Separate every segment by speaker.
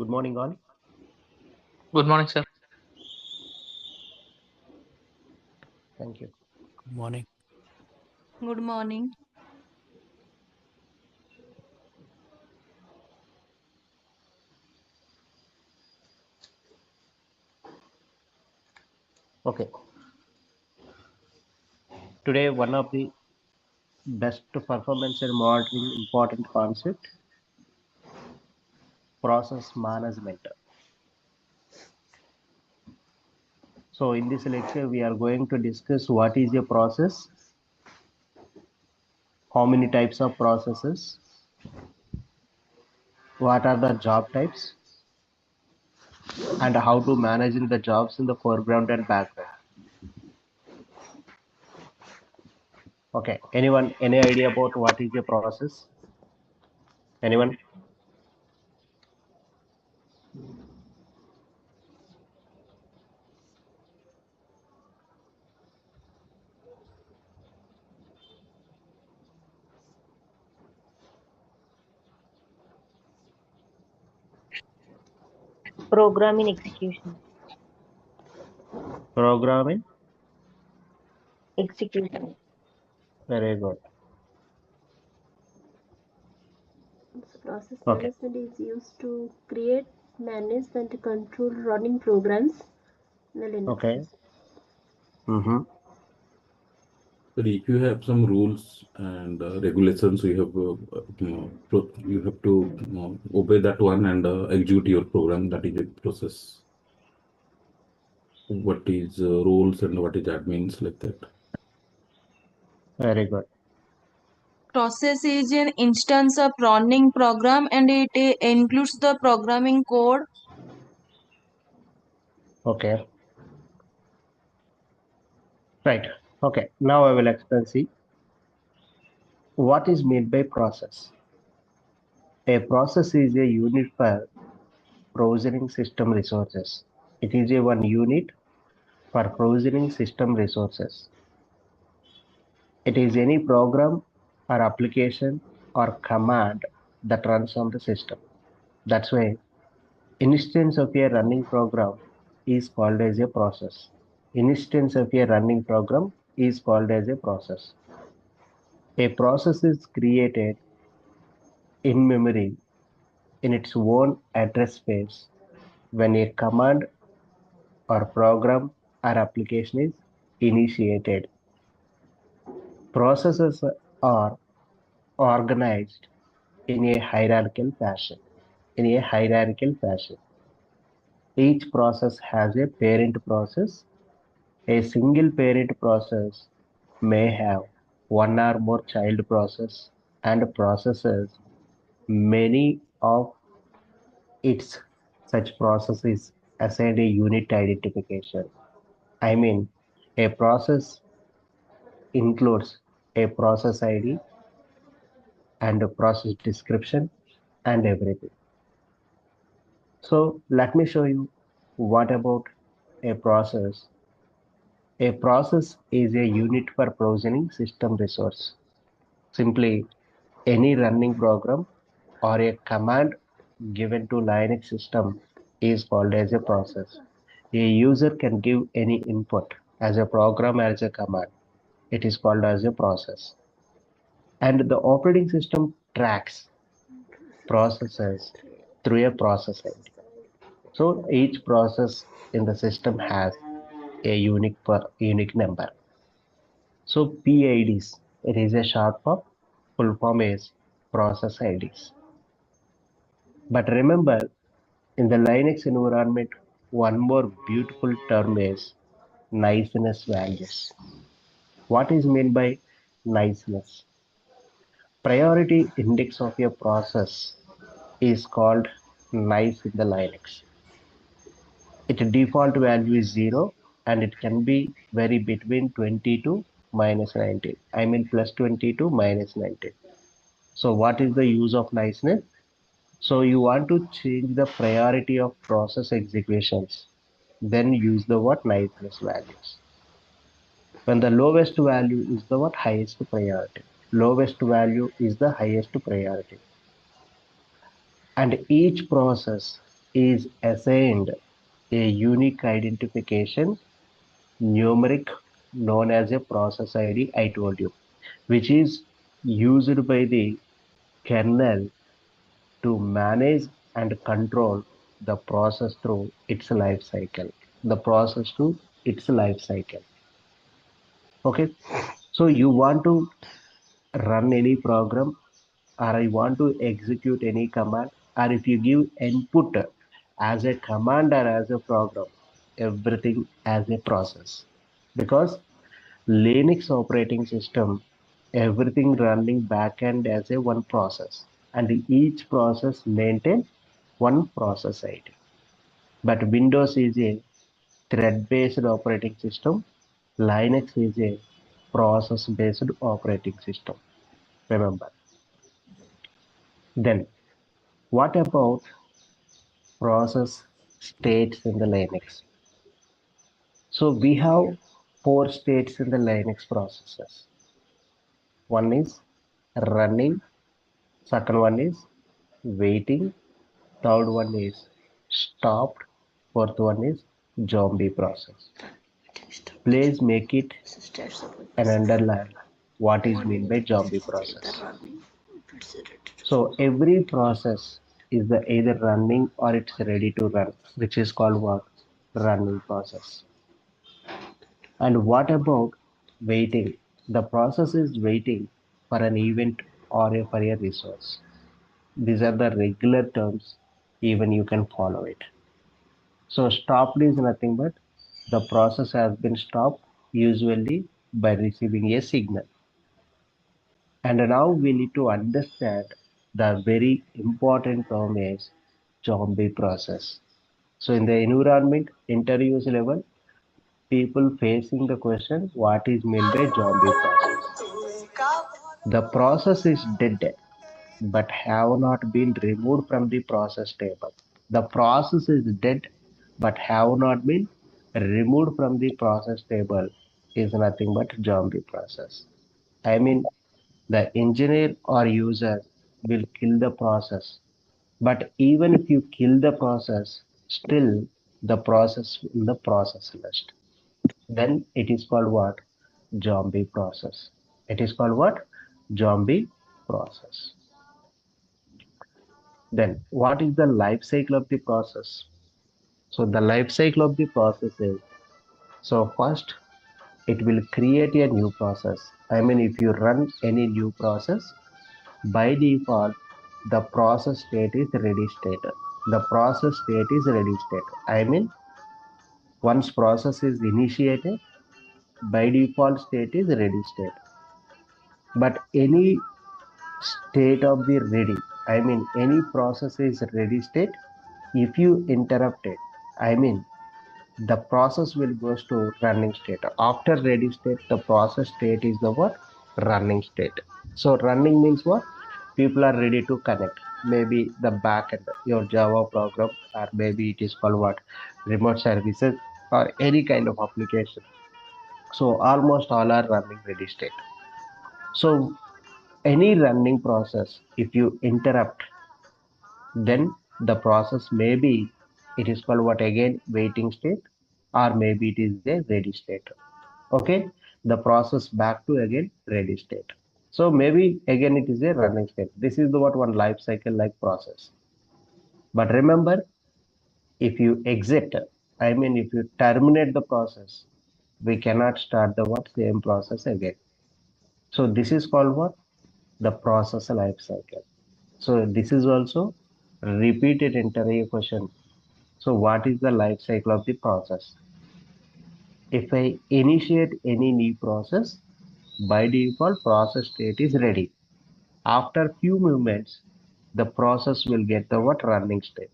Speaker 1: Good morning, all.
Speaker 2: Good morning, sir.
Speaker 1: Thank you.
Speaker 3: Good morning.
Speaker 4: Good morning.
Speaker 1: Okay. Today, one of the best performance and monitoring important concept, process management. So in this lecture, we are going to discuss what is a process, how many types of processes, what are the job types, and how to manage the jobs in the foreground and background. Okay. Anyone, any idea about what is a process? Anyone?
Speaker 5: Programming execution.
Speaker 1: Programming?
Speaker 5: Execution.
Speaker 1: Very good.
Speaker 6: Process
Speaker 1: Okay.
Speaker 6: management is used to create, manage, and control running programs in the Linux
Speaker 1: Okay.
Speaker 6: system.
Speaker 1: Mm-hmm.
Speaker 7: But if you have some rules and regulations, you have to obey that one and execute your program. That is a process. What is rules and what is admins, like that.
Speaker 1: Very good.
Speaker 4: Process is an instance of running program and it includes the programming code.
Speaker 1: Okay. Right. Okay. Now I will explain. See, what is meant by process? A process is a unit for provisioning system resources. It is a one unit for provisioning system resources. It is any program or application or command that runs on the system. That's why instance of a running program is called as a process. Instance of a running program is called as a process. A process is created in memory in its own address space when a command or program or application is initiated. Processes are organized in a hierarchical fashion. Each process has a parent process. A single parent process may have one or more child process and processes many of its such processes assigned a unit identification. I mean, a process includes a process ID and a process description and everything. So let me show you what about a process. A process is a unit for provisioning system resource. Simply any running program or a command given to Linux system is called as a process. A user can give any input as a program or as a command. It is called as a process. And the operating system tracks processes through a process ID. So each process in the system has a unique number. So PIDs, it is a short form, full form is process IDs. But remember, in the Linux environment, one more beautiful term is niceness values. What is meant by niceness? Priority index of a process is called nice in the Linux. Its default value is 0 and it can be vary between 20 to minus 19. I mean plus 20 to minus 19. So what is the use of niceness? So you want to change the priority of process executions, then use the word niceness values. When the lowest value is the what highest priority. Lowest value is the highest priority. And each process is assigned a unique identification numeric known as a process ID, I told you, which is used by the kernel to manage and control the process through its life cycle. The process to its life cycle. Okay, so you want to run any program, or I want to execute any command, or if you give input as a command or as a program, everything as a process. Because Linux operating system, everything running backend as a one process, and each process maintain one process ID. But Windows is a thread-based operating system. Linux is a process-based operating system. Remember. Then, what about process states in the Linux? So we have four states in the Linux processes. One is running, second one is waiting, third one is stopped, fourth one is zombie process. Please make it an underline what is meant by zombie process. So every process is the either running or it's ready to run, which is called what? Running process. And what about waiting? The process is waiting for an event or for a resource. These are the regular terms, even you can follow it. So stopped is nothing but the process has been stopped, usually by receiving a signal. And now we need to understand the very important term is zombie process. So in the environment interviews level, people facing the question, what is meant by zombie process? The process is dead, but have not been removed from the process table. The process is dead, but have not been removed from the process table is nothing but zombie process. I mean, the engineer or user will kill the process, but even if you kill the process, still the process in the process list. Then it is called what? Zombie process. It is called what? Zombie process. Then what is the life cycle of the process? So the life cycle of the process is, so first it will create a new process. I mean, if you run any new process, by default, the process state is ready state. The process state is ready state. I mean, once process is initiated, by default state is ready state. But any state of the ready, I mean, any process is ready state. If you interrupt it, I mean, the process will goes to running state. After ready state, the process state is the what? Running state. So running means what? People are ready to connect. Maybe the backend, your Java program, or maybe it is called what? Remote services, or any kind of application. So almost all are running ready state. So any running process, if you interrupt, then the process maybe it is called what again? Waiting state, or maybe it is a ready state. Okay, the process back to again ready state. So maybe again it is a running state. This is the what one life cycle like process. But remember, if you exit, I mean if you terminate the process, we cannot start the what same process again. So this is called what? The process life cycle. So this is also repeated interview question. So what is the life cycle of the process? If I initiate any new process, by default process state is ready. After few moments, the process will get the what running state.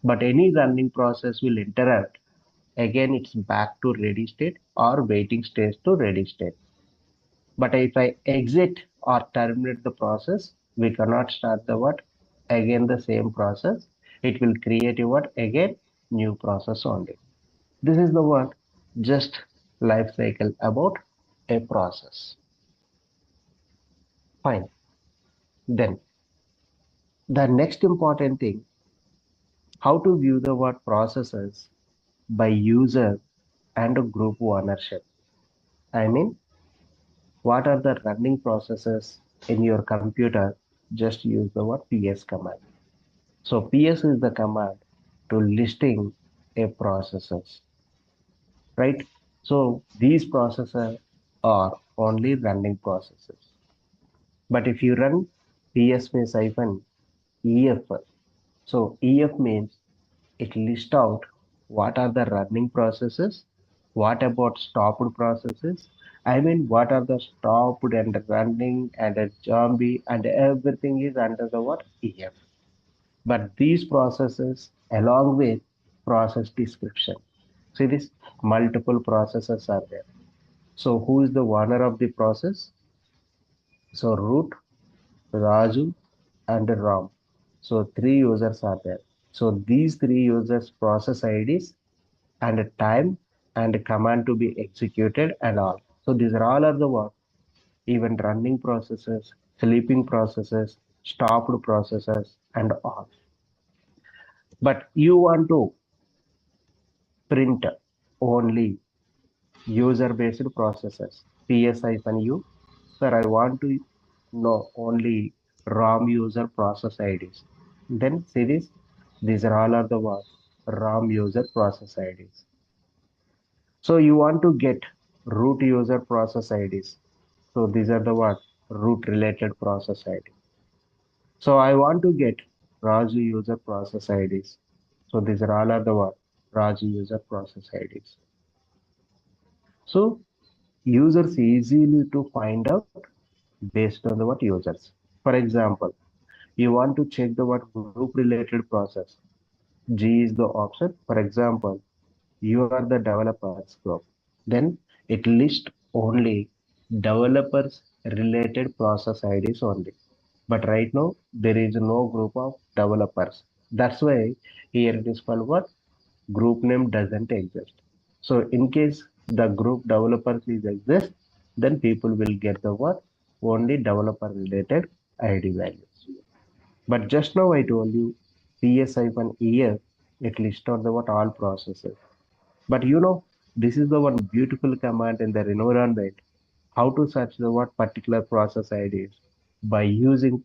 Speaker 1: But any running process will interrupt. Again, it's back to ready state or waiting state to ready state. But if I exit or terminate the process, we cannot start the what? Again, the same process. It will create a what? Again, new process only. This is the what? Just life cycle about a process. Fine. Then the next important thing, How to view the what processes by user and group ownership. I mean, what are the running processes in your computer? Just use the what ps command. So ps is the command to listing a processes, right? So these processes are only running processes. But if you run ps space hyphen ef, so ef means it lists out what are the running processes, what about stopped processes. I mean, what are the stopped and running and a zombie and everything is under the what ef. But these processes along with process description. See this, multiple processes are there. So who is the owner of the process? So root, Raju, and Ram. So three users are there. So these three users process IDs and a time and a command to be executed and all. So these are all are the what? Even running processes, sleeping processes, stopped processes, and all. But you want to print only user-based processes. PS-U. Sir, I want to know only ROM user process IDs. Then see this. These are all are the what? ROM user process IDs. So you want to get root user process IDs. So these are the what? Root related process ID. So I want to get Raju user process IDs. So these are all are the what? Raju user process IDs. So users easily to find out based on the what users. For example, you want to check the what group related process. G is the option. For example, you are the developers group. Then it lists only developers related process IDs only. But right now there is no group of developers. That's why here it is called what? Group name doesn't exist. So in case the group developers is exist, then people will get the what? Only developer related ID values. But just now I told you ps-ef, it lists out the what all processes. But you know, this is the one beautiful command in the environment. How to search the what particular process IDs by using